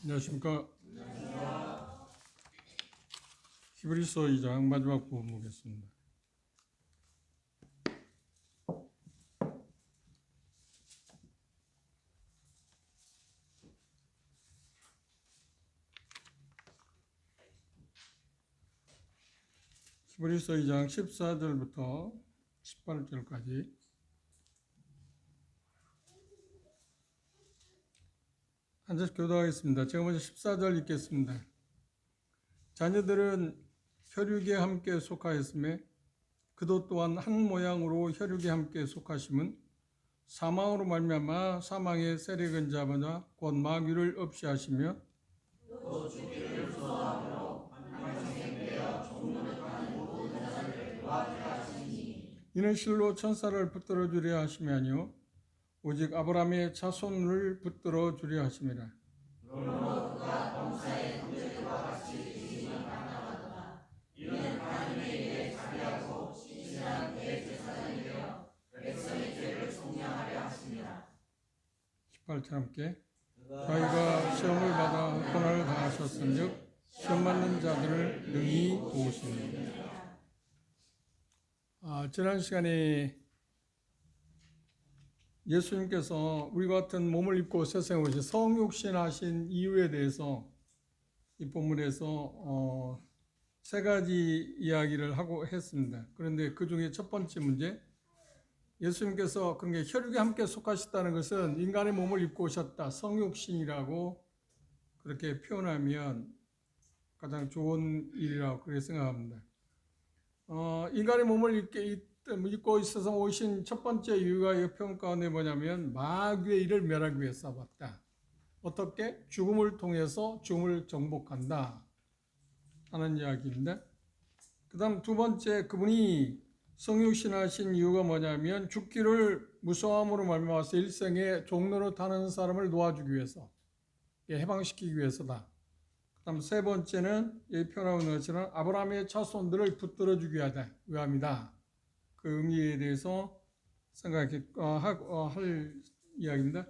안녕하십니까. 히브리서 2장 마지막 부분 보겠습니다. 히브리서 2장 14절부터 18절까지 한절 교도하겠습니다. 제가 먼저 14절 읽겠습니다. 자녀들은 혈육에 함께 속하였음에 그도 또한 한 모양으로 혈육에 함께 속하심은 사망으로 말미암아 사망의 세력은 잡으나 곧 마귀를 없이 하시며 이는 실로 천사를 붙들어 주려 하심이 아니요 오직 아브라함의 자손을 붙들어 주려 하심이라. 함께 저희가 시험을 받아 고난을 당하셨은즉 시험 받는 자들을 능히 도우시느니라. 지난 시간에 예수님께서 우리 같은 몸을 입고 세상에 오신 성육신하신 이유에 대해서 이 본문에서 세 가지 이야기를 하고 했습니다. 그런데 그 중에 첫 번째 문제, 예수님께서 그런 게 혈육에 함께 속하셨다는 것은 인간의 몸을 입고 오셨다, 성육신이라고 그렇게 표현하면 가장 좋은 일이라고 그렇게 생각합니다. 인간의 몸을 입고 있어서 오신 첫 번째 이유가 이 표현 가운데 뭐냐면 마귀의 일을 멸하기 위해서 왔다. 어떻게? 죽음을 통해서 죽음을 정복한다 하는 이야기입니다. 그 다음 두 번째, 그분이 성육신하신 이유가 뭐냐면 죽기를 무서워함으로 말미암아서 일생에 종로로 타는 사람을 놓아주기 위해서, 해방시키기 위해서다. 그 다음 세 번째는 여기 표현하고 있는 것처럼 아브라함의 자손들을 붙들어주기 위함이다. 그 의미에 대해서 할 이야기입니다.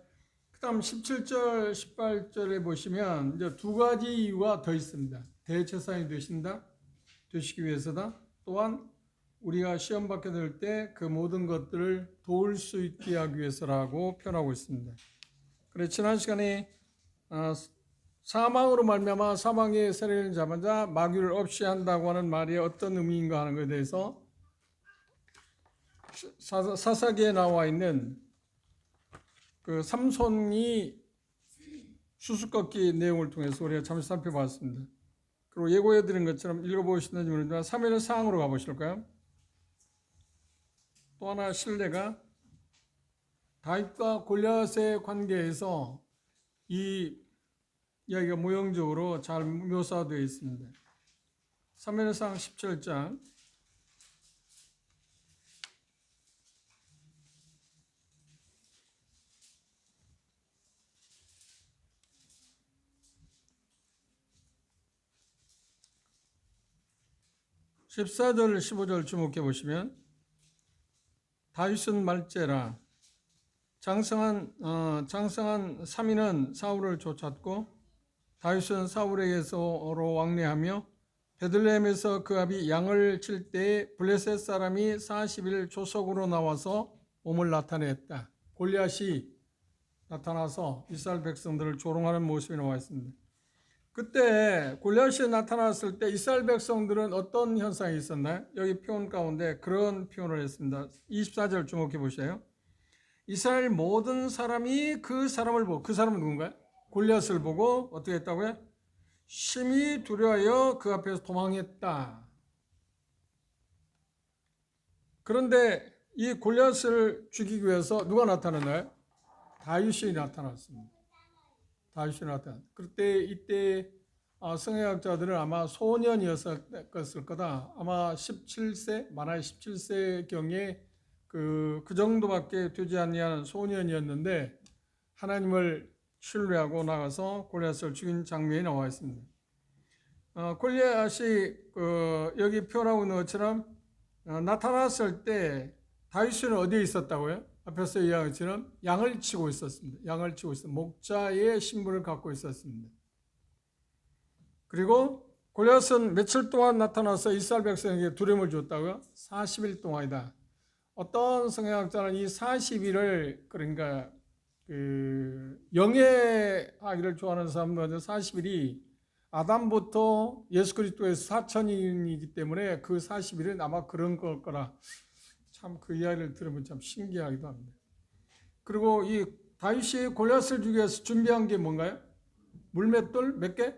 그 다음 17절, 18절에 보시면 이제 두 가지 이유가 더 있습니다. 대제사장이 되시기 위해서다. 또한 우리가 시험 받게 될 때 그 모든 것들을 도울 수 있게 하기 위해서라고 표현하고 있습니다. 그래서 지난 시간에 사망으로 말미암아 사망의 세력을 잡은 자 마귀를 없이 한다고 하는 말이 어떤 의미인가 하는 것에 대해서 사사기에 나와 있는 그 삼손이 수수께끼 내용을 통해서 우리가 잠시 살펴봤습니다. 그리고 예고해 드린 것처럼 읽어보시는지 모르지만 사무엘상으로 가보실까요? 또 하나 신뢰가 다윗과 골리앗의 관계에서 이 이야기가 모형적으로 잘 묘사되어 있습니다. 사무엘상 17장 14절 15절 주목해 보시면 다윗은 말째라 장성한 3인은 사울을 쫓았고 다윗은 사울에게서로 왕래하며 베들레헴에서 그 아비 양을 칠 때에 블레셋 사람이 40일 조석으로 나와서 몸을 나타냈다. 골리앗이 나타나서 이스라엘 백성들을 조롱하는 모습이 나와 있습니다. 그때 골리앗이 나타났을 때 이스라엘 백성들은 어떤 현상이 있었나요? 여기 표현 가운데 그런 표현을 했습니다. 24절 주목해 보세요. 이스라엘 모든 사람이 그 사람을 보고, 그 사람은 누군가요? 골리앗을 보고 어떻게 했다고요? 심히 두려워하여 그 앞에서 도망했다. 그런데 이 골리앗을 죽이기 위해서 누가 나타났나요? 다윗이 나타났습니다. 다윗이 나타났다. 그때 이때 성경학자들은 아마 소년이었을 거다. 아마 17세, 많아야 17세경에 그 정도밖에 되지 않는 소년이었는데 하나님을 신뢰하고 나가서 골리앗을 죽인 장면이 나와 있습니다. 골리앗이 여기 표현하고 있는 것처럼 나타났을 때 다윗은 어디에 있었다고요? 앞에서 이야기한 것처럼 양을 치고 있었습니다. 양을 치고 있었습니다. 목자의 신분을 갖고 있었습니다. 그리고 골리앗은 며칠 동안 나타나서 이스라엘 백성에게 두려움을 줬다고요? 40일 동안이다. 어떤 성경학자는 이 40일을 그러니까 영예하기를 좋아하는 사람들은 40일이 아담부터 예수 그리스도에서 4천년이기 때문에 그 40일은 아마 그런 걸 거라. 참 그 이야기를 들으면 참 신기하기도 합니다. 그리고 이 다윗이 골리앗을 죽이기 위해서 준비한 게 뭔가요? 물맷돌 몇 개?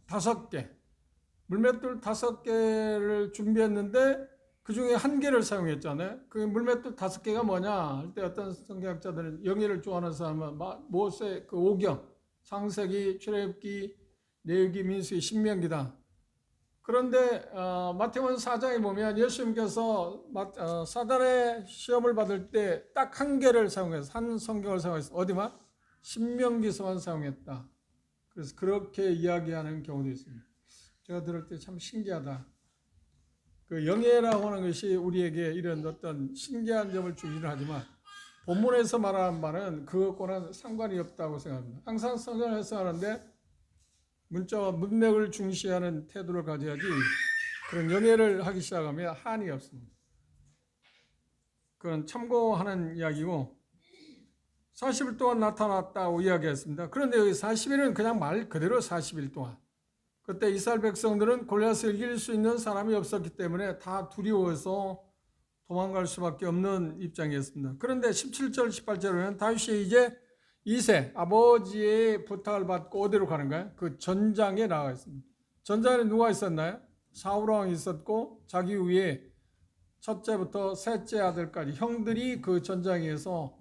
5개. 물맷돌 5개를 준비했는데 그 중에 1개를 사용했잖아요. 그 물맷돌 5개가 뭐냐 할 때 어떤 성경학자들은 영예를 좋아하는 사람은 모세 그 5경, 창세기, 출애굽기, 레위기, 민수기, 신명기다. 그런데 마태복음 4장에 보면 예수님께서 사단의 시험을 받을 때 딱 1개를 사용해서 한 성경을 사용해서 어디만? 신명기서만 사용했다. 그래서 그렇게 이야기하는 경우도 있습니다. 제가 들을 때 참 신기하다. 그 영예라고 하는 것이 우리에게 이런 어떤 신기한 점을 주기는 하지만 본문에서 말하는 말은 그것과는 상관이 없다고 생각합니다. 항상 성경을 해석하는데 문자와 문맥을 중시하는 태도를 가져야지 그런 영예를 하기 시작하면 한이 없습니다. 그건 참고하는 이야기고 40일 동안 나타났다고 이야기했습니다. 그런데 여기 40일은 그냥 말 그대로 40일 동안. 그때 이스라엘 백성들은 골리앗을 이길 수 있는 사람이 없었기 때문에 다 두려워서 도망갈 수밖에 없는 입장이었습니다. 그런데 17절, 18절에는 다윗이 이제 이세 아버지의 부탁을 받고 어디로 가는가요? 그 전장에 나가 있습니다. 전장에 누가 있었나요? 사울왕이 있었고 자기 위에 첫째부터 셋째 아들까지 형들이 그 전장에서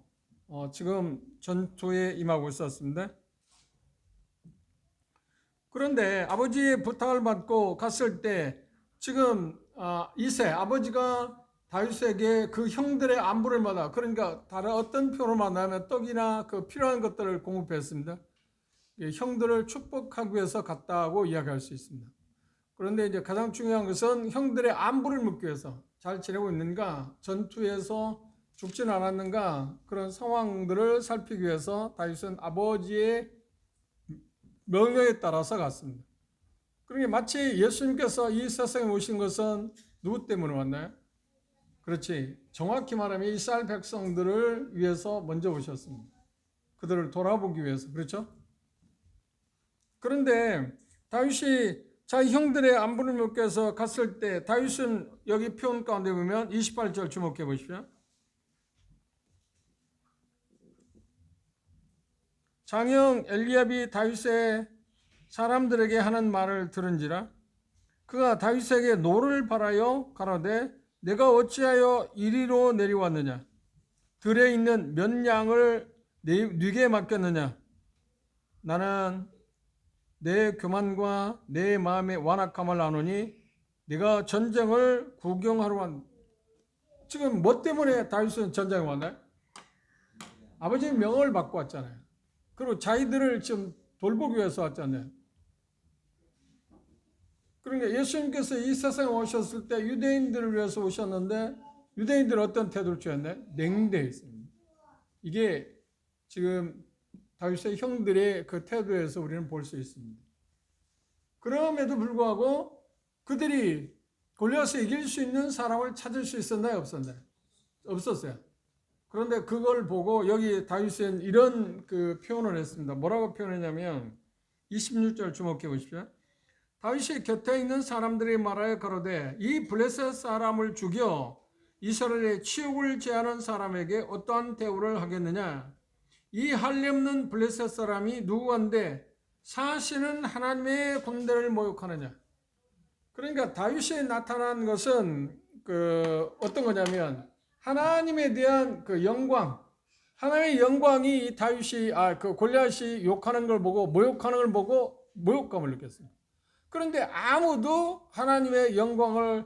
지금 전투에 임하고 있었습니다. 그런데 아버지의 부탁을 받고 갔을 때 지금 이세 아버지가 다윗에게 그 형들의 안부를 받아 그러니까 다른 어떤 표로 만나면 떡이나 그 필요한 것들을 공급했습니다. 형들을 축복하기 위해서 갔다고 이야기할 수 있습니다. 그런데 이제 가장 중요한 것은 형들의 안부를 묻기 위해서 잘 지내고 있는가, 전투에서 죽진 않았는가 그런 상황들을 살피기 위해서 다윗은 아버지의 명령에 따라서 갔습니다. 그러니까 마치 예수님께서 이 세상에 오신 것은 누구 때문에 왔나요? 그렇지. 정확히 말하면 이스라엘 백성들을 위해서 먼저 오셨습니다. 그들을 돌아보기 위해서. 그렇죠? 그런데 다윗이 자기 형들의 안부를 묻기 위해서 갔을 때 다윗은 여기 표현 가운데 보면 28절 주목해 보십시오. 장형 엘리압이 다윗의 사람들에게 하는 말을 들은지라 그가 다윗에게 노를 바라여 가로되 내가 어찌하여 이리로 내려왔느냐 들에 있는 몇 양을 네게 맡겼느냐 나는 내 교만과 내 마음의 완악함을 아노니 네가 전쟁을 구경하러 왔. 지금 뭐 때문에 다윗은 전쟁에 왔나요? 아버지의 명을 받고 왔잖아요. 그리고 자기들을 지금 돌보기 위해서 왔잖아요. 그러니까 예수님께서 이 세상에 오셨을 때 유대인들을 위해서 오셨는데 유대인들은 어떤 태도를 취했나요? 냉대했습니다. 이게 지금 다윗의 형들의 그 태도에서 우리는 볼 수 있습니다. 그럼에도 불구하고 그들이 골리앗을 이길 수 있는 사람을 찾을 수 있었나요? 없었나요? 없었어요. 그런데 그걸 보고 여기 다윗은 이런 그 표현을 했습니다. 뭐라고 표현했냐면 26절 주목해 보십시오. 다윗이 곁에 있는 사람들이 말하여 가로되 이 블레셋 사람을 죽여 이스라엘의 치욕을 제하는 사람에게 어떠한 대우를 하겠느냐? 이 할례없는 블레셋 사람이 누구한데 사실은 하나님의 군대를 모욕하느냐? 그러니까 다윗이 나타난 것은 어떤 거냐면 하나님에 대한 그 영광, 하나님의 영광이 이 다윗이 그 골리앗이 욕하는 걸 보고 모욕하는 걸 보고 모욕감을 느꼈습니다. 그런데 아무도 하나님의 영광을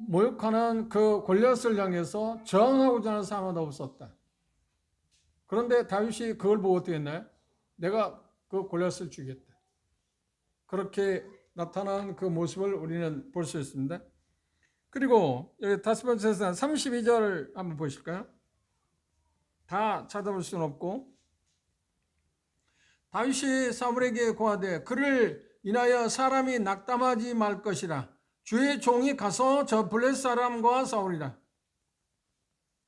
모욕하는 그 골리앗을 향해서 저항하고자 하는 사람은 없었다. 그런데 다윗이 그걸 보고 어떻게 했나요? 내가 그 골리앗을 죽이겠다. 그렇게 나타난 그 모습을 우리는 볼 수 있습니다. 그리고 여기 다섯 번째에서 32절 한번 보실까요? 다 찾아볼 수는 없고 다윗이 사울에게 고하되 그를 인하여 사람이 낙담하지 말 것이라. 주의 종이 가서 저 블레셋 사람과 싸우리라.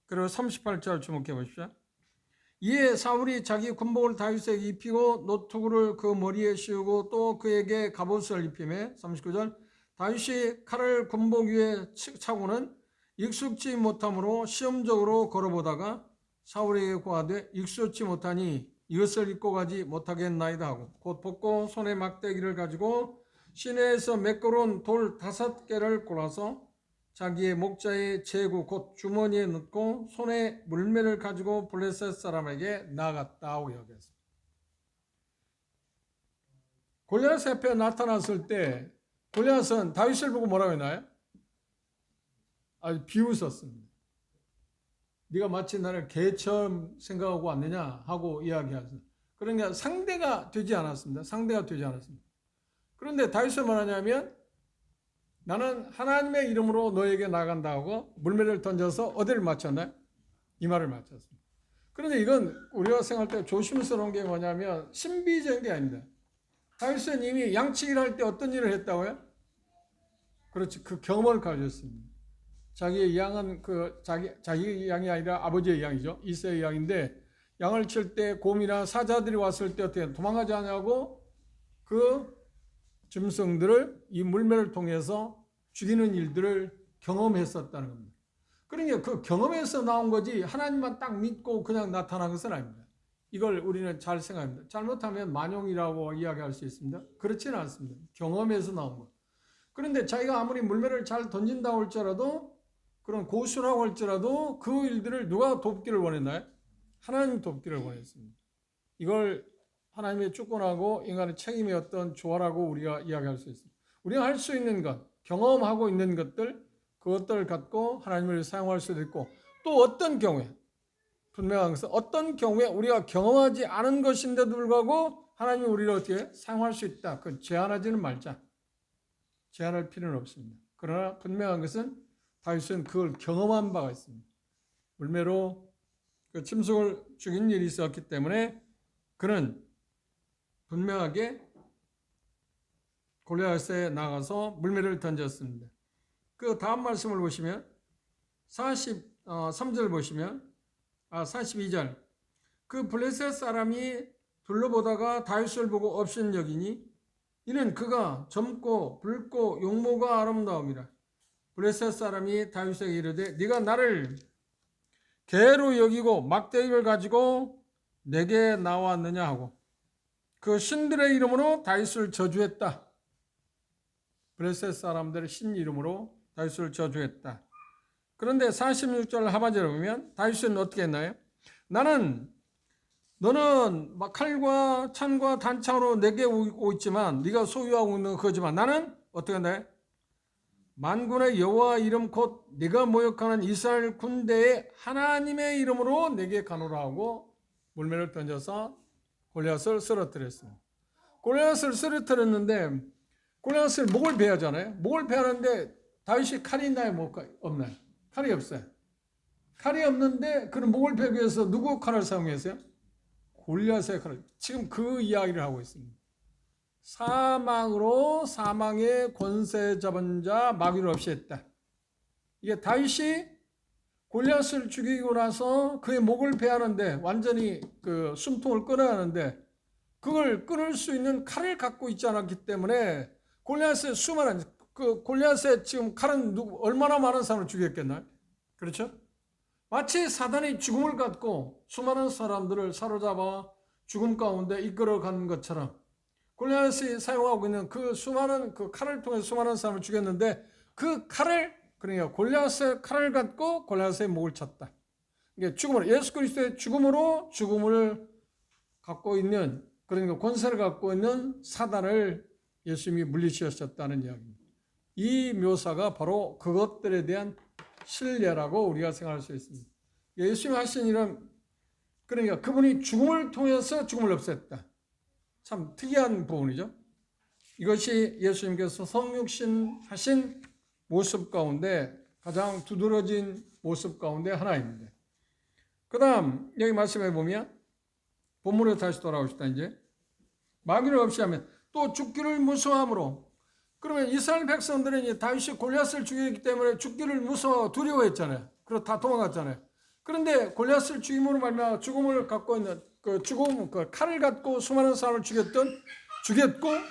그리고 38절 주목해 보십시오. 이에 사울이 자기 군복을 다윗에게 입히고 노투구를 그 머리에 씌우고 또 그에게 갑옷을 입히매 39절 다윗이 칼을 군복 위에 차고는 익숙지 못함으로 시험적으로 걸어보다가 사울에게 고하되 익숙지 못하니 이것을 입고 가지 못하겠나이다 하고 곧 벗고 손에 막대기를 가지고 시내에서 매끄러운 돌 5개를 골라서 자기의 목자의 제구 곧 주머니에 넣고 손에 물매를 가지고 블레셋 사람에게 나갔다 하고 이야기했습니다. 골리앗 앞에 나타났을 때 골리앗은 다윗을 보고 뭐라고 했나요? 아주 비웃었습니다. 네가 마치 나를 개처럼 생각하고 왔느냐 하고 이야기하셨습니다. 그러니까 상대가 되지 않았습니다. 상대가 되지 않았습니다. 그런데 다윗은 뭐하냐면 나는 하나님의 이름으로 너에게 나간다 하고 물매를 던져서 어디를 맞췄나요? 이마를 맞췄습니다. 그런데 이건 우리가 생각할 때 조심스러운 게 뭐냐면 신비적인 게 아닙니다. 다윗은 이미 양치기를 할 때 어떤 일을 했다고요? 그렇지, 그 경험을 가졌습니다. 자기의 양은 자기 양이 아니라 아버지의 양이죠. 이새의 양인데 양을 칠 때 곰이나 사자들이 왔을 때 어떻게 도망가지 않냐고 그 짐승들을 이 물매를 통해서 죽이는 일들을 경험했었다는 겁니다. 그러니까 그 경험에서 나온 거지 하나님만 딱 믿고 그냥 나타난 것은 아닙니다. 이걸 우리는 잘 생각합니다. 잘못하면 만용이라고 이야기할 수 있습니다. 그렇지는 않습니다. 경험에서 나온 것. 그런데 자기가 아무리 물매를 잘 던진다고 할지라도 그런 고수라고 할지라도 그 일들을 누가 돕기를 원했나요? 하나님 돕기를 원했습니다. 이걸 하나님의 주권하고 인간의 책임의 어떤 조화라고 우리가 이야기할 수 있습니다. 우리가 할 수 있는 것, 경험하고 있는 것들, 그것들을 갖고 하나님을 사용할 수도 있고 또 어떤 경우에 분명한 것은 어떤 경우에 우리가 경험하지 않은 것인데도 불구하고 하나님이 우리를 어떻게 사용할 수 있다. 그 제한하지는 말자. 제한할 필요는 없습니다. 그러나 분명한 것은 다윗은 그걸 경험한 바가 있습니다. 물매로 그 짐승을 죽인 일이 있었기 때문에 그는 분명하게 골리앗에 나가서 물매를 던졌습니다. 그 다음 말씀을 보시면 43절 보시면 42절 그 블레셋 사람이 둘러보다가 다윗을 보고 업신여기니 이는 그가 젊고 붉고 용모가 아름다움이라. 블레셋 사람이 다윗에게 이르되 네가 나를 개로 여기고 막대기를 가지고 내게 나왔느냐 하고 그 신들의 이름으로 다윗을 저주했다. 블레셋 사람들의 신 이름으로 다윗을 저주했다. 그런데 46절 하반절에 보면 다윗은 어떻게 했나요? 너는 칼과 찬과 단창으로 내게 오고 있지만 네가 소유하고 있는 거지만 나는 어떻게 한다? 만군의 여호와 이름 곧 네가 모욕하는 이스라엘 군대의 하나님의 이름으로 내게 가노라 하고 물매를 던져서 골리앗을 쓰러뜨렸습니다. 골리앗을 쓰러뜨렸는데 골리앗을 목을 베하잖아요. 목을 베하는데 다윗이 칼이 있나요? 없나요? 칼이 없어요. 칼이 없는데 그는 목을 베기 위해서 누구 칼을 사용했어요? 골리앗의 칼을. 지금 그 이야기를 하고 있습니다. 사망으로 사망의 권세 잡은 자 마귀를 없이 했다. 이게 다윗이 골리앗을 죽이고 나서 그의 목을 베하는데 완전히 그 숨통을 끊어야 하는데 그걸 끊을 수 있는 칼을 갖고 있지 않았기 때문에 골리앗의 수많은 그 골리앗의 지금 칼은 얼마나 많은 사람을 죽였겠나요? 그렇죠? 마치 사단이 죽음을 갖고 수많은 사람들을 사로잡아 죽음 가운데 이끌어가는 것처럼 골리앗이 사용하고 있는 그 수많은 그 칼을 통해 수많은 사람을 죽였는데 그 칼을 그러니까 골리앗의 칼을 갖고 골리앗의 목을 쳤다. 이게 죽음으로 예수 그리스도의 죽음으로 죽음을 갖고 있는 그러니까 권세를 갖고 있는 사단을 예수님이 물리치셨다는 이야기입니다. 이 묘사가 바로 그것들에 대한 신뢰라고 우리가 생각할 수 있습니다. 예수님이 하신 일은 그러니까 그분이 죽음을 통해서 죽음을 없앴다. 참 특이한 부분이죠. 이것이 예수님께서 성육신 하신 모습 가운데 가장 두드러진 모습 가운데 하나입니다. 그 다음 여기 말씀해 보면 본문으로 다시 돌아오시다 이제 마귀를 없이 하면 또 죽기를 무서워함으로. 그러면 이스라엘 백성들은 이제 다윗이 골리앗을 죽이기 때문에 죽기를 무서워 두려워했잖아요. 그래서 다 도망갔잖아요. 그런데 골리앗을 죽임으로 말미암아 죽음을 갖고 있는 그 칼을 갖고 수많은 사람을 죽였고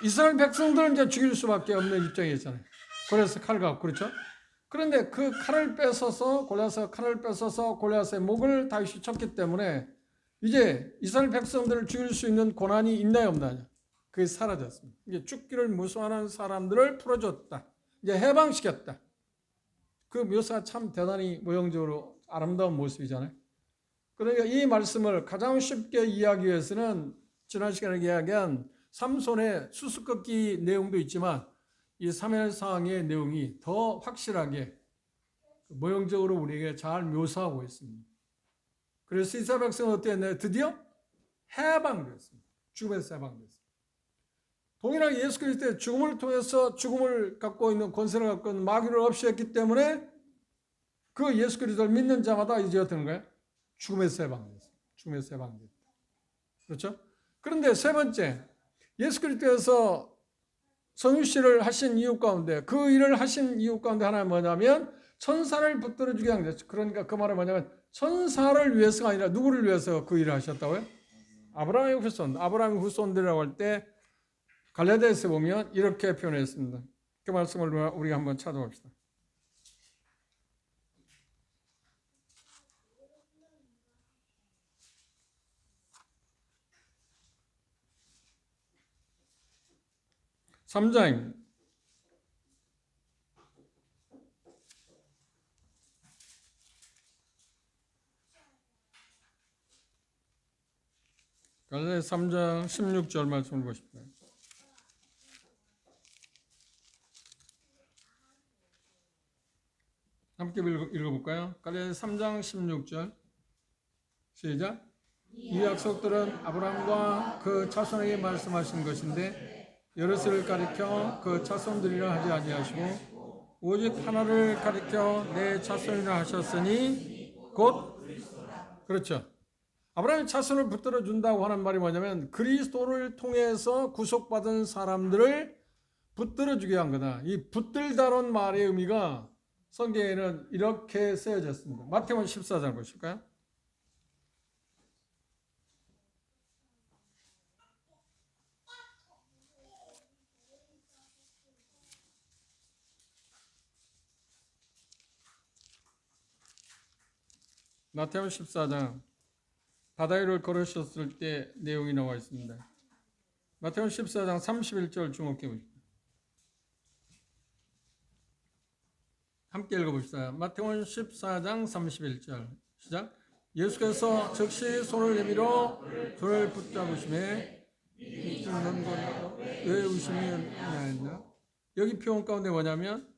이스라엘 백성들은 이제 죽일 수밖에 없는 입장이었잖아요. 골리앗의 칼을 갖고 그렇죠? 그런데 그 칼을 뺏어서 골리앗의 목을 다윗이 쳤기 때문에 이제 이스라엘 백성들을 죽일 수 있는 고난이 있나요 없나요? 그게 사라졌습니다. 이제 죽기를 무서워하는 사람들을 풀어줬다. 이제 해방시켰다. 그 묘사가 참 대단히 모형적으로 아름다운 모습이잖아요. 그러니까 이 말씀을 가장 쉽게 이해하기 위해서는 지난 시간에 이야기한 삼손의 수수께끼 내용도 있지만 이 사무엘상의 내용이 더 확실하게 모형적으로 우리에게 잘 묘사하고 있습니다. 그래서 이스라엘 백성은 어떻게 했나요? 드디어 해방됐습니다. 죽음에서 해방됐습니다. 동일하게 예수 그리스도의 죽음을 통해서 죽음을 갖고 있는 권세를 갖고 있는 마귀를 없애했기 때문에 그 예수 그리스도를 믿는 자마다 이제 어떤 거예요? 죽음에서 해방됐습니다. 죽음에서 해방됐다. 그렇죠? 그런데 세 번째, 예수 그리스도에서 성육신을 하신 이유 가운데 그 일을 하신 이유 가운데 하나는 뭐냐면 천사를 붙들어 주게 한 거죠. 그러니까 그 말은 뭐냐면 천사를 위해서가 아니라 누구를 위해서 그 일을 하셨다고요? 아브라함의 후손, 아브라함의 후손들이라고 할 때 갈라디아서에 보면 이렇게 표현했습니다. 그 말씀을 우리가 한번 찾아봅시다. (3장) 갈라디아서 3장 16절 말씀을 보십시오. 함께 읽어볼까요? 갈라디아서 3장 16절 시작. 이 약속들은 아브라함과 그 자손에게 말씀하신 것인데 여럿을 가리켜 그 자손들이라 하지 아니하시고 오직 하나를 가리켜 내 자손이라 하셨으니 곧 그렇죠. 아브라함의 자손을 붙들어 준다고 하는 말이 뭐냐면 그리스도를 통해서 구속받은 사람들을 붙들어 주게 한 거다. 이 붙들다는 말의 의미가 성경에는 이렇게 쓰여졌습니다. 마태복음 14장 보실까요? 마태복음 14장 바다 위를 걸으셨을 때 내용이 나와 있습니다. 마태복음 14장 31절 주목해 보십시오. 함께 읽어봅시다. 마태복음 14장 31절 시작. 예수께서 즉시 손을 내밀어 저를 붙잡으시매 너는 왜 의심이 아니하였나? 여기 표현 가운데 뭐냐면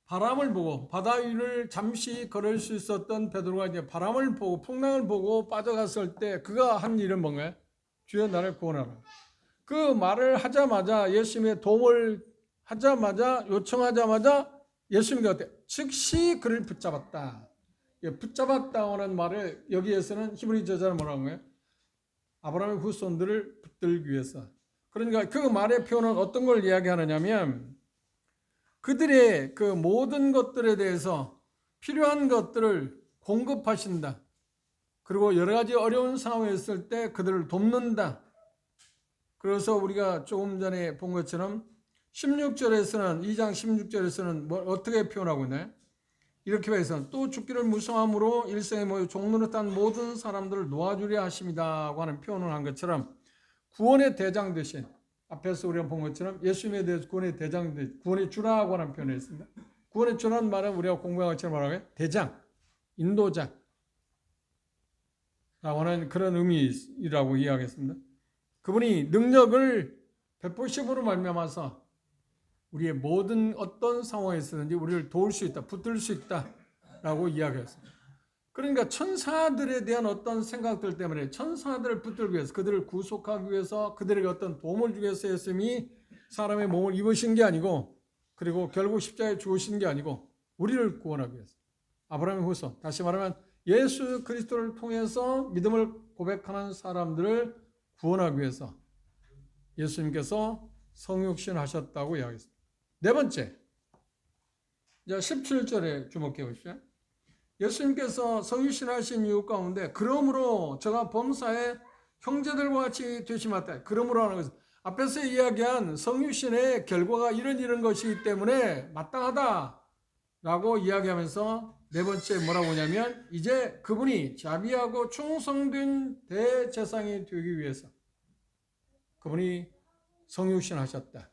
바람을 보고 바다 위를 잠시 걸을 수 있었던 베드로가 이제 바람을 보고 풍랑을 보고 빠져갔을 때 그가 한 일은 뭔가요? 주여 나를 구원하라. 그 말을 하자마자 예수님의 도움을 하자마자 요청하자마자 예수님이 어때? 즉시 그를 붙잡았다. 붙잡았다는 말을 여기에서는 히브리 저자는 뭐라고 해요? 아브라함의 후손들을 붙들기 위해서. 그러니까 그 말의 표현은 어떤 걸 이야기하느냐면 그들의 그 모든 것들에 대해서 필요한 것들을 공급하신다. 그리고 여러 가지 어려운 상황에 있을 때 그들을 돕는다. 그래서 우리가 조금 전에 본 것처럼 16절에서는 2장 16절에서는 뭐 어떻게 표현하고 있나요? 이렇게 해서 또 죽기를 무서워함으로 일생에 모여 종노릇한 모든 사람들을 놓아주려 하심이다고 하는 표현을 한 것처럼 구원의 대장 되신 앞에서 우리가 본 것처럼 예수님에 대해서 구원의 대장, 구원의 주라고 하는 표현을 했습니다. 구원의 주라는 말은 우리가 공부한 것처럼 뭐라고 해요? 대장, 인도자 라고 하는 그런 의미라고 이해하겠습니다. 그분이 능력을 베푸심으로 말미암아서 우리의 모든 어떤 상황에 있었는지 우리를 도울 수 있다, 붙들 수 있다라고 이야기했습니다. 그러니까 천사들에 대한 어떤 생각들 때문에 천사들을 붙들기 위해서 그들을 구속하기 위해서 그들에게 어떤 도움을 주기 위해서 예수님이 사람의 몸을 입으신 게 아니고 그리고 결국 십자가에 죽으신 게 아니고 우리를 구원하기 위해서 아브라함의 후손, 다시 말하면 예수 그리스도를 통해서 믿음을 고백하는 사람들을 구원하기 위해서 예수님께서 성육신 하셨다고 이야기했습니다. 네 번째, 이제 17절에 주목해 보십시오. 예수님께서 성육신 하신 이유 가운데 그러므로 저가 범사에 형제들과 같이 되심하다. 그러므로 하는 것은 앞에서 이야기한 성육신의 결과가 이런 것이기 때문에 마땅하다라고 이야기하면서 네 번째 뭐라고 하냐면 이제 그분이 자비하고 충성된 대제사장이 되기 위해서 그분이 성육신 하셨다.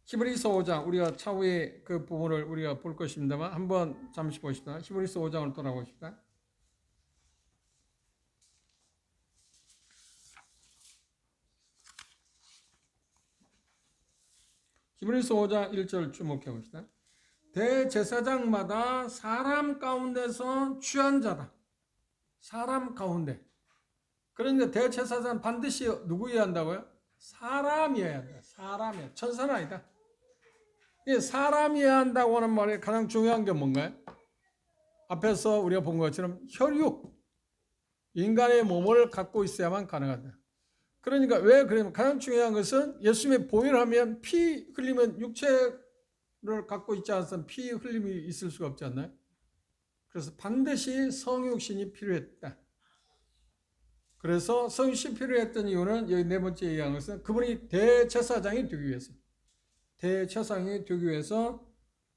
히브리서 5장 우리가 차후에 그 부분을 우리가 볼 것입니다만 한번 잠시 보시다. 히브리서 5장을 돌아보십시다. 히브리서 5장 1절 주목해 봅시다. 대제사장마다 사람 가운데서 취한 자다. 사람 가운데. 그런데 대제사장 반드시 누구여야 한다고요? 사람이어야 한다. 사람이야. 천사는 아니다. 사람이어야 한다고 하는 말에 가장 중요한 게 뭔가요? 앞에서 우리가 본 것처럼 혈육, 인간의 몸을 갖고 있어야만 가능하다. 그러니까 왜 그러냐면 가장 중요한 것은 예수님의 보혈을 하면 피 흘리면 육체를 갖고 있지 않아서 피 흘림이 있을 수가 없지 않나요? 그래서 반드시 성육신이 필요했다. 그래서 성육신이 필요했던 이유는 여기 네 번째 얘기한 것은 그분이 대제사장이 되기 위해서 대제사장이 되기 위해서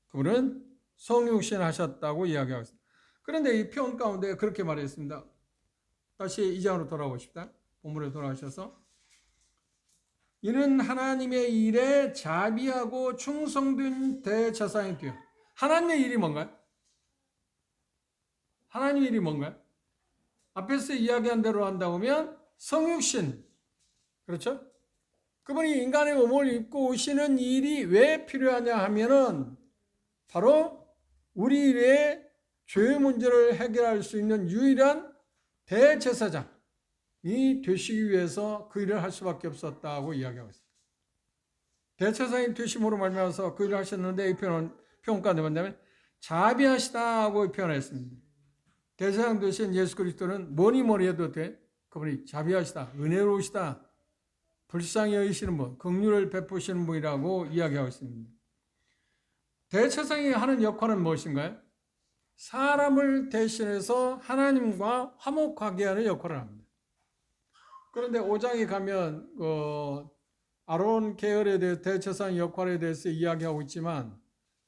그분은 성육신 하셨다고 이야기하고 있습니다. 그런데 이 표현 가운데 그렇게 말했습니다. 다시 2장으로 돌아오십시다. 본문에 돌아가셔서 이는 하나님의 일에 자비하고 충성된 대제사장이 되어. 하나님의 일이 뭔가요? 하나님의 일이 뭔가요? 앞에서 이야기한 대로 한다면 성육신, 그렇죠? 그분이 인간의 몸을 입고 오시는 일이 왜 필요하냐 하면은 바로 우리의 죄의 문제를 해결할 수 있는 유일한 대제사장이 되시기 위해서 그 일을 할 수밖에 없었다고 이야기하고 있습니다. 대제사장이 되심으로 말미암아서 그 일을 하셨는데 이 표현까지 뭐냐면 자비하시다고 표현했습니다. 대제사장 되신 예수 그리스도는 뭐니 해도 돼. 그분이 자비하시다, 은혜로우시다, 불쌍히 여기시는 분, 긍휼을 베푸시는 분이라고 이야기하고 있습니다. 대제사장이 하는 역할은 무엇인가요? 사람을 대신해서 하나님과 화목하게 하는 역할을 합니다. 그런데 5장에 가면 아론 계열에 대해 대제사장 역할에 대해서 이야기하고 있지만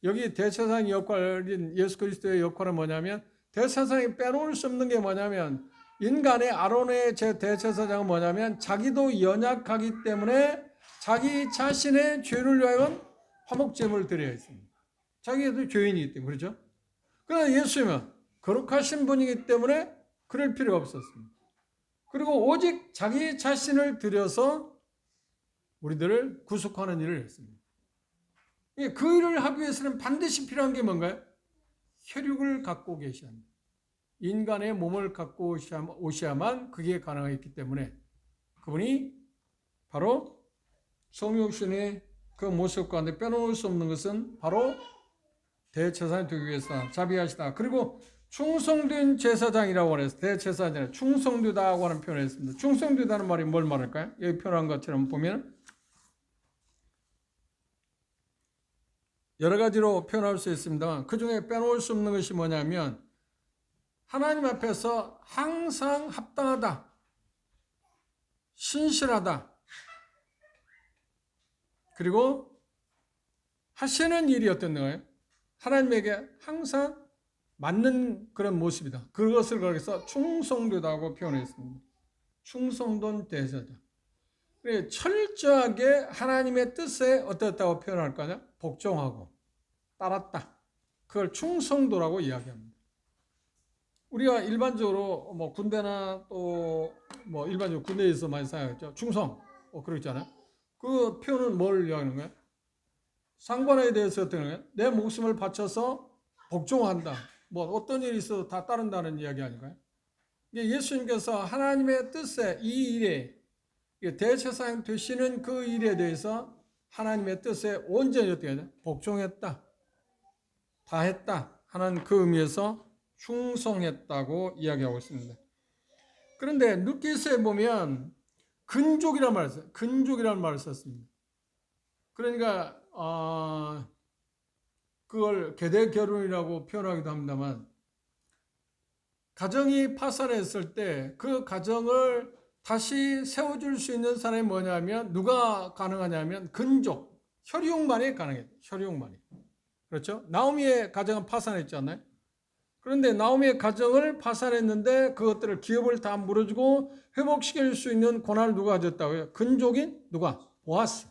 여기 대제사장 역할인 예수 그리스도의 역할은 뭐냐면 대제사장이 빼놓을 수 없는 게 뭐냐면 인간의 아론의 대제사장은 뭐냐면 자기도 연약하기 때문에 자기 자신의 죄를 위하여 화목제물을 드려야 했습니다. 자기도 죄인이기 때문에 그렇죠? 그러나 예수님은 거룩하신 분이기 때문에 그럴 필요가 없었습니다. 그리고 오직 자기 자신을 들여서 우리들을 구속하는 일을 했습니다. 그 일을 하기 위해서는 반드시 필요한 게 뭔가요? 혈육을 갖고 계셔야 합니다. 인간의 몸을 갖고 오셔야만 그게 가능했기 때문에 그분이 바로 성육신의 그 모습 가운데 빼놓을 수 없는 것은 바로 대제사장이 되기 위해서 자비하시다. 그리고 충성된 제사장이라고 해서 대제사장이 충성되다고 하는 표현을 했습니다. 충성되다는 말이 뭘 말할까요? 여기 표현한 것처럼 보면 여러 가지로 표현할 수 있습니다만 그 중에 빼놓을 수 없는 것이 뭐냐면 하나님 앞에서 항상 합당하다, 신실하다, 그리고 하시는 일이 어떤 거예요? 하나님에게 항상 맞는 그런 모습이다. 그것을 그래서 충성되다고 표현했습니다. 충성된 대제사장. 철저하게 하나님의 뜻에 어떻다고 표현할까요? 복종하고 따랐다. 그걸 충성도라고 이야기합니다. 우리가 일반적으로 뭐 군대나 또 뭐 일반적으로 군대에서 많이 사용했죠. 충성. 그러잖아요. 그 표현은 뭘 이야기하는 거예요? 상관에 대해서 어떤 거예요? 내 목숨을 바쳐서 복종한다. 뭐 어떤 일이 있어도 다 따른다는 이야기 아닌가요? 예수님께서 하나님의 뜻에 이 일에 대제사장 되시는 그 일에 대해서 하나님의 뜻에 온전히 어떻게 하냐? 복종했다. 다 했다 하는 그 의미에서 충성했다고 이야기하고 있습니다. 그런데 룻기서에 보면 근족이라는 말을 썼어요. 근족이라는 말을 썼습니다. 그러니까 그걸 계대 결혼이라고 표현하기도 합니다만, 가정이 파산했을 때 그 가정을 다시 세워줄 수 있는 사람이 뭐냐면, 누가 가능하냐면 근족, 혈육만이 가능해요. 혈육만이. 그렇죠? 나오미의 가정은 파산했잖아요. 그런데 나오미의 가정을 파산했는데 그것들을 기업을 다 물어주고 회복시킬 수 있는 권한을 누가 가졌다고요? 근족인 누가? 보아스.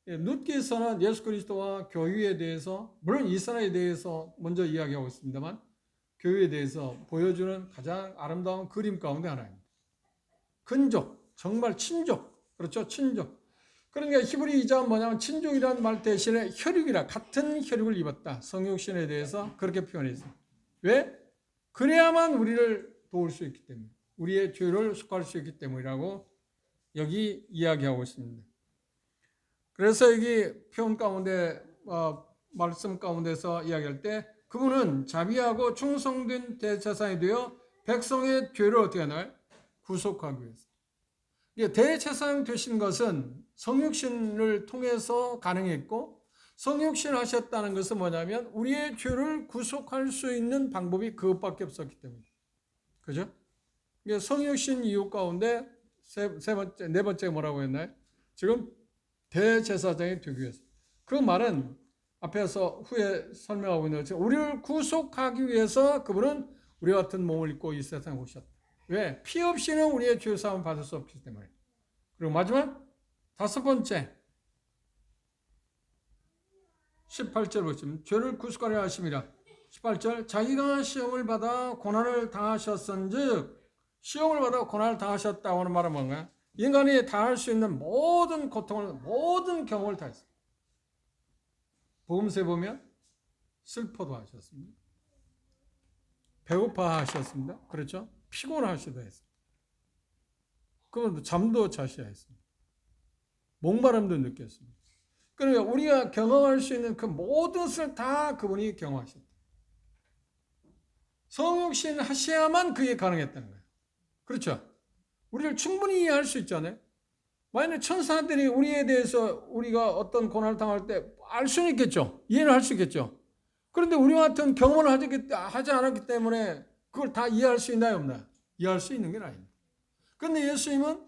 룻기서는 예수 그리스도와 교회에 대해서, 물론 이스라엘에 대해서 먼저 이야기하고 있습니다만, 교회에 대해서 보여주는 가장 아름다운 그림 가운데 하나입니다. 근족, 정말 친족, 그렇죠? 친족. 그러니까 히브리 2장은 뭐냐면 친족이라는 말 대신에 혈육이라, 같은 혈육을 입었다. 성육신에 대해서 그렇게 표현했어요. 왜? 그래야만 우리를 도울 수 있기 때문에, 우리의 죄를 속할 수 있기 때문이라고 여기 이야기하고 있습니다. 그래서 여기 표현 가운데, 말씀 가운데서 이야기할 때 그분은 자비하고 충성된 대제사장이 되어 백성의 죄를 어떻게 하나요? 구속하기 위해서. 대제사장 되신 것은 성육신을 통해서 가능했고, 성육신 하셨다는 것은 뭐냐면 우리의 죄를 구속할 수 있는 방법이 그것밖에 없었기 때문에. 그죠? 성육신 이유 가운데 네 번째 뭐라고 했나요? 지금 대제사장이 되기 위해서. 그 말은 앞에서 후에 설명하고 있는 것처럼 우리를 구속하기 위해서 그분은 우리 같은 몸을 입고 이 세상에 오셨다. 왜? 피 없이는 우리의 죄사함을 받을 수 없기 때문에. 그리고 마지막 다섯 번째 18절 보시면 죄를 구속하려 하심이라. 18절 자기가 시험을 받아 고난을 당하셨은즉, 시험을 받아 고난을 당하셨다고 하는 말은 뭔가요? 인간이 당할 수 있는 모든 고통을, 모든 경험을 다 했어요. 복음서에 보면 슬퍼도 하셨습니다. 배고파 하셨습니다. 그렇죠? 피곤하시도 했습니다. 그건 잠도 자셔야 했습니다. 목마름도 느꼈습니다. 그러니까 우리가 경험할 수 있는 그 모든 것을 다 그분이 경험하셨다. 성육신 하셔야만 그게 가능했다는 거예요. 그렇죠? 우리를 충분히 이해할 수 있잖아요. 만약에 천사들이 우리에 대해서 우리가 어떤 고난을 당할 때 알 수는 있겠죠. 이해는 할 수 있겠죠. 그런데 우리와 같은 경험을 하지 않았기 때문에 그걸 다 이해할 수 있나요, 없나요? 이해할 수 있는 게 아닙니다. 그런데 예수님은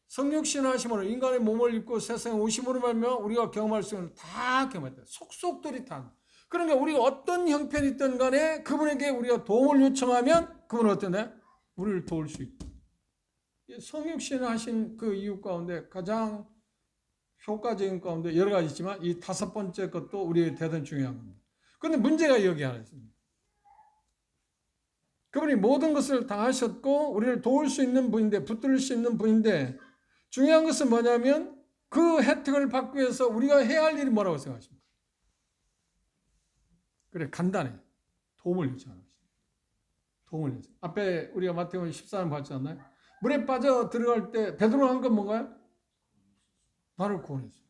성육신 하심으로 인간의 몸을 입고 세상에 오심으로 말미암아 우리가 경험할 수 있는 다 경험했다. 속속들이 다. 그러니까 우리가 어떤 형편이든 간에 그분에게 우리가 도움을 요청하면 그분은 어떠냐? 우리를 도울 수 있다. 성육신 하신 그 이유 가운데 가장 효과적인 가운데 여러 가지 있지만 이 다섯 번째 것도 우리에게 대단히 중요한 겁니다. 그런데 문제가 여기 하나 있습니다. 그분이 모든 것을 당하셨고 우리를 도울 수 있는 분인데, 붙들 수 있는 분인데, 중요한 것은 뭐냐면 그 혜택을 받기 위해서 우리가 해야 할 일이 뭐라고 생각하십니까? 그래, 간단해. 도움을 요청하는 것입니다. 도움을 요청. 앞에 우리가 마태복음 14장 봤지 않나요? 물에 빠져 들어갈 때 베드로가 한 건 뭔가요? 나를 구원했어요.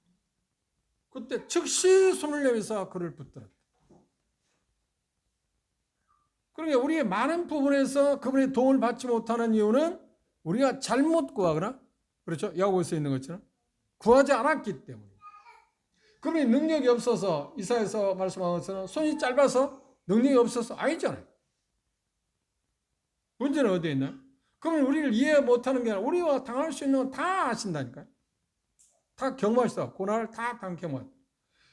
그때 즉시 손을 내밀어서 그를 붙들었다. 그러니까 우리의 많은 부분에서 그분의 도움을 받지 못하는 이유는 우리가 잘못 구하거나, 그렇죠? 야고보서에 있는 것처럼 구하지 않았기 때문에. 그분이 능력이 없어서, 이사야서 말씀한 것처럼 손이 짧아서 능력이 없어서 아니잖아요. 문제는 어디에 있나요? 그러면 우리를 이해 못하는 게 아니라 우리가 당할 수 있는 건 다 아신다니까요. 다 경험하시다. 고난을 다 경험하시다.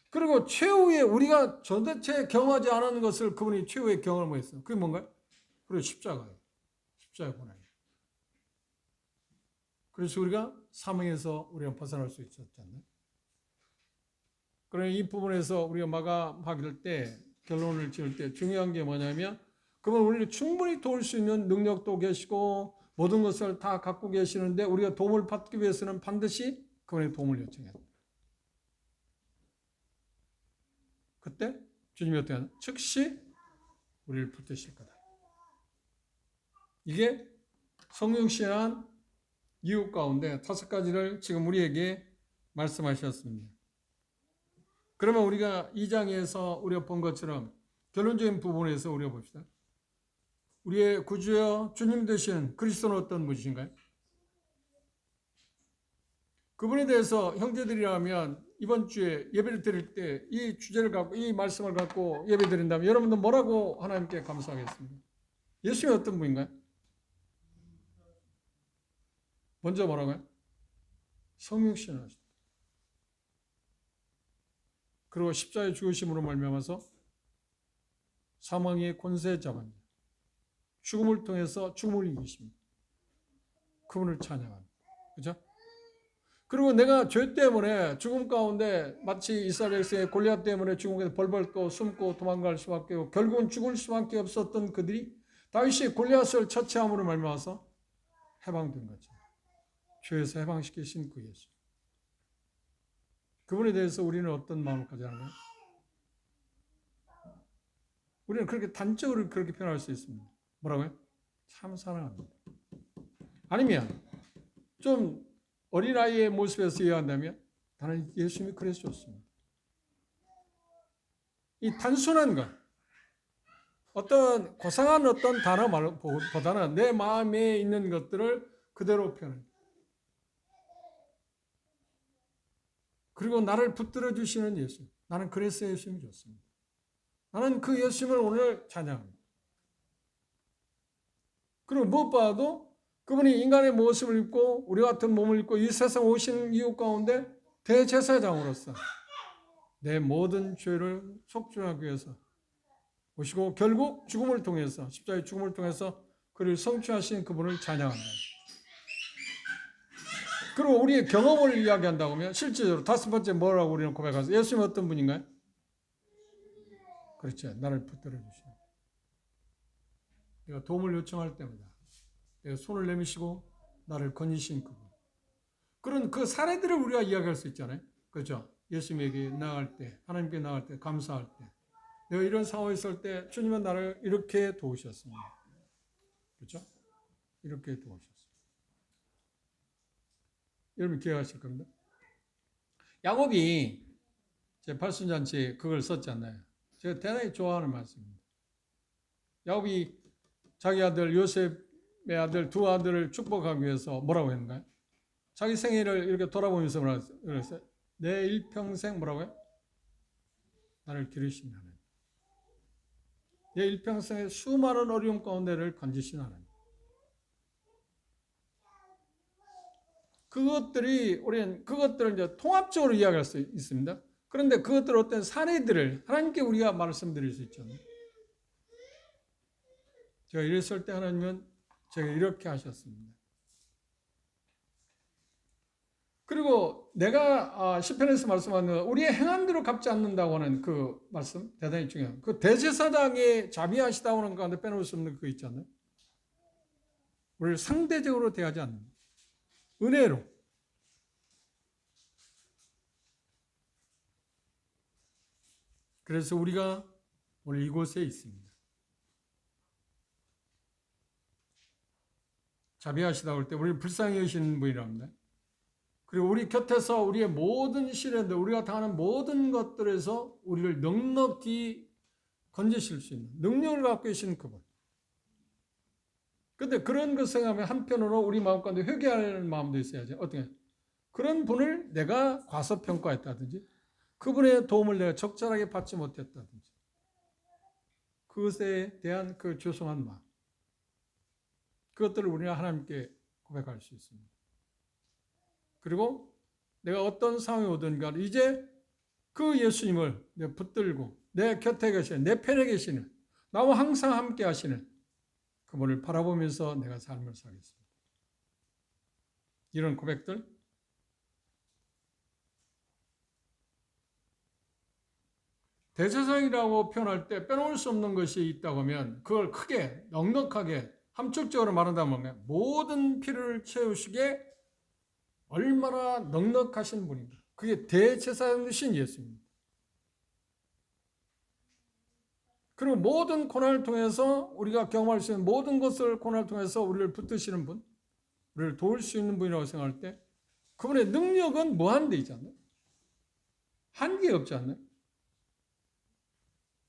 그리고 최후의 우리가 도대체 경험하지 않은 것을 그분이 최후의 경험을 했어요. 그게 뭔가요? 그리고 십자가예요. 십자가 고난이에요. 그래서 우리가 사망에서 우리가 벗어날 수 있었잖아요. 그러나 이 부분에서 우리가 마감하길 때, 결론을 지을 때 중요한 게 뭐냐면 그분 우리를 충분히 도울 수 있는 능력도 계시고 모든 것을 다 갖고 계시는데 우리가 도움을 받기 위해서는 반드시 그분의 도움을 요청해야 합니다. 그때 주님이 어떻게 하나? 즉시 우리를 붙드실 거다. 이게 성육신한 이유 가운데 다섯 가지를 지금 우리에게 말씀하셨습니다. 그러면 우리가 2장에서 우리가 본 것처럼 결론적인 부분에서 우리가 봅시다. 우리의 구주여 주님 되신 그리스도는 어떤 분이신가요? 그분에 대해서 형제들이라면 이번 주에 예배를 드릴 때 이 주제를 갖고 이 말씀을 갖고 예배 드린다면 여러분들 뭐라고 하나님께 감사하겠습니까? 예수님이 어떤 분인가요? 먼저 뭐라고요? 성육신 하셨다. 그리고 십자가의 죽으심으로 말미암아서 사망의 권세 잡은 죽음을 통해서 죽음을 이기십니다. 그분을 찬양합니다. 그죠? 그리고 내가 죄 때문에 죽음 가운데 마치 이스라엘 백성의 골리앗 때문에 죽음에 벌벌 떠 숨고 도망갈 수밖에 없고 결국은 죽을 수밖에 없었던 그들이 다윗이 골리앗을 처치함으로 말미암아서 해방된 거죠. 죄에서 해방시키신 그 예수. 그분에 대해서 우리는 어떤 마음을 가져야 하나요? 우리는 그렇게 단적으로 그렇게 표현할 수 있습니다. 뭐라고요? 참 사랑합니다. 아니면 좀 어린아이의 모습에서 이해한다면 나는 예수님이 그래서 좋습니다. 이 단순한 것, 어떤 고상한 어떤 단어 말보다는 내 마음에 있는 것들을 그대로 표현합니다. 그리고 나를 붙들어 주시는 예수. 나는 그래서 예수님이 좋습니다. 나는 그 예수님을 오늘 찬양합니다. 그리고 무엇보다도 그분이 인간의 모습을 입고 우리 같은 몸을 입고 이 세상 오신 이유 가운데 대제사장으로서 내 모든 죄를 속죄하기 위해서 오시고 결국 죽음을 통해서 십자가의 죽음을 통해서 그를 성취하신 그분을 찬양합니다. 그리고 우리의 경험을 이야기한다고 하면 실제적으로 다섯 번째 뭐라고 우리는 고백하죠? 예수님은 어떤 분인가요? 그렇죠. 나를 붙들어 주시고 내가 도움을 요청할 때마다 내가 손을 내미시고 나를 건지신 그분. 그런 그 사례들을 우리가 이야기할 수 있잖아요. 그렇죠? 예수님에게 나아갈 때, 하나님께 나아갈 때, 감사할 때. 내가 이런 상황에 있을 때 주님은 나를 이렇게 도우셨습니다. 그렇죠? 이렇게 도우셨습니다. 여러분 기억하실 겁니다. 야곱이 제 팔순잔치에 그걸 썼잖아요. 제가 대단히 좋아하는 말씀입니다. 야곱이 자기 아들 요셉의 아들 두 아들을 축복하기 위해서 뭐라고 했는가요? 자기 생애를 이렇게 돌아보면서 뭐라고 했어요? 내 일평생 뭐라고요? 나를 기르신 하나님. 내 일평생의 수많은 어려움 가운데를 건지신 하나님. 우리는 그것들을 이제 통합적으로 이야기할 수 있습니다. 그런데 그것들 어떤 사례들을 하나님께 우리가 말씀드릴 수 있잖아요. 제가 이랬을 때 하나님은 제가 이렇게 하셨습니다. 그리고 내가 시편에서 말씀하는 우리의 행함대로 갚지 않는다고 하는 그 말씀 대단히 중요해요. 그 대제사장의 자비하시다고 하는 가운데 빼놓을 수 없는 그거 있잖아요. 우리를 상대적으로 대하지 않는 은혜로. 그래서 우리가 오늘 이곳에 있습니다. 자비하시다고 할 때 우리를 불쌍히 여기시는 분이랍니다. 그리고 우리 곁에서 우리의 모든 시련들, 우리가 당하는 모든 것들에서 우리를 넉넉히 건지실 수 있는 능력을 갖고 계신 그분. 그런데 그런 것 생각하면 한편으로 우리 마음 가운데 회개할 마음도 있어야죠. 어떻게? 그런 분을 내가 과소평가했다든지 그분의 도움을 내가 적절하게 받지 못했다든지 그것에 대한 그 죄송한 마음. 그것들을 우리가 하나님께 고백할 수 있습니다. 그리고 내가 어떤 상황이 오든 간에 이제 그 예수님을 내가 붙들고 내 곁에 계시는, 내 편에 계시는, 나와 항상 함께 하시는 그분을 바라보면서 내가 삶을 살겠습니다. 이런 고백들 대제사장이라고 표현할 때 빼놓을 수 없는 것이 있다고 하면 그걸 크게 넉넉하게 함축적으로 말한다면 모든 필요를 채우시기에 얼마나 넉넉하신 분인가. 그게 대제사장이신 예수입니다. 그리고 모든 고난을 통해서 우리가 경험할 수 있는 모든 것을 고난을 통해서 우리를 붙드시는 분, 우리를 도울 수 있는 분이라고 생각할 때 그분의 능력은 무한대이잖아요. 한계 없지 않나요?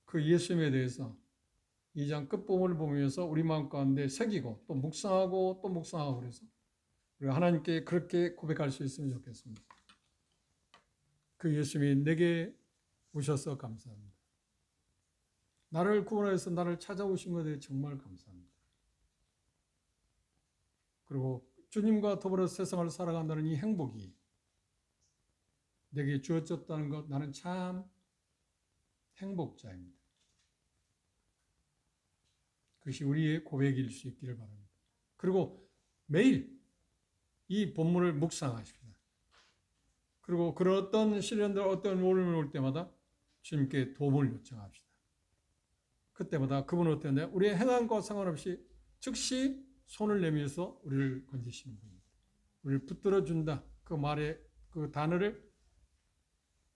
그 예수님에 대해서 2장 끝부분을 보면서 우리 마음 가운데 새기고 또 묵상하고 또 묵상하고 그래서 우리가 하나님께 그렇게 고백할 수 있으면 좋겠습니다. 그 예수님이 내게 오셔서 감사합니다. 나를 구원해서 나를 찾아오신 것에 정말 감사합니다. 그리고 주님과 더불어 세상을 살아간다는 이 행복이 내게 주어졌다는 것, 나는 참 행복자입니다. 그것이 우리의 고백일 수 있기를 바랍니다. 그리고 매일 이 본문을 묵상하십시다. 그리고 그런 어떤 시련들, 어떤 어려움이 올 때마다 주님께 도움을 요청합시다. 그때마다 그분은 어떤데 우리의 행함과 상관없이 즉시 손을 내밀어서 우리를 건지시는 분입니다. 우리를 붙들어 준다. 그 말의 그 단어를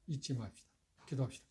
잊지 맙시다. 기도합시다.